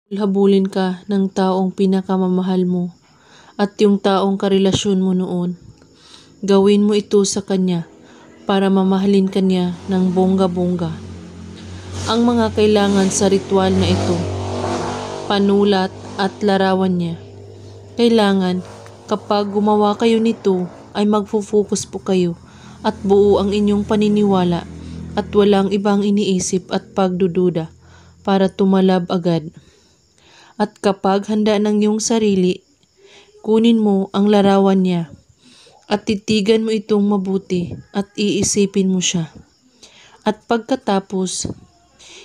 Habulin ka ng taong pinakamamahal mo at yung taong karelasyon mo noon. Gawin mo ito sa kanya para mamahalin kanya ng bongga-bongga. Ang mga kailangan sa ritual na ito, panulat at larawan niya. Kailangan kapag gumawa kayo nito ay magfo-focus po kayo at buo ang inyong paniniwala at walang ibang iniisip at pagdududa para tumalab agad. At kapag handa ng iyong sarili, kunin mo ang larawan niya at titigan mo itong mabuti at iisipin mo siya. At pagkatapos,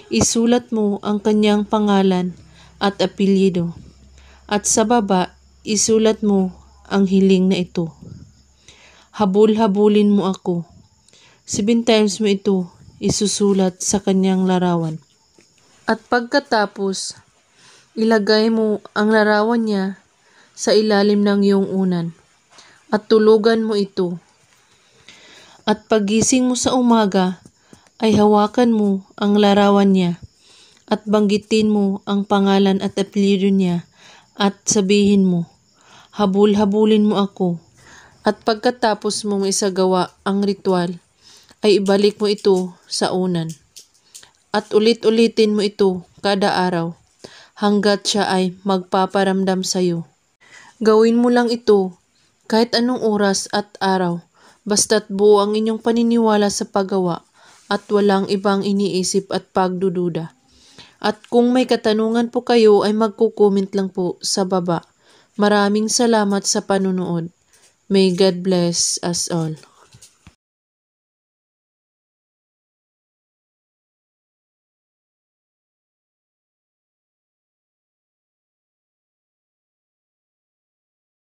isulat mo ang kanyang pangalan at apelyido. At sa baba, isulat mo ang hiling na ito. Habul-habulin mo ako. 7 times mo ito isusulat sa kanyang larawan. At pagkatapos, ilagay mo ang larawan niya sa ilalim ng iyong unan at tulugan mo ito. At pagising mo sa umaga ay hawakan mo ang larawan niya at banggitin mo ang pangalan at apelyido niya at sabihin mo, habul-habulin mo ako. At pagkatapos mong isagawa ang ritual, ay ibalik mo ito sa unan. At ulit-ulitin mo ito kada araw hanggat siya ay magpaparamdam sa iyo. Gawin mo lang ito kahit anong oras at araw, basta't buo ang inyong paniniwala sa paggawa at walang ibang iniisip at pagdududa. At kung may katanungan po kayo ay magko-comment lang po sa baba. Maraming salamat sa panunood. May God bless us all.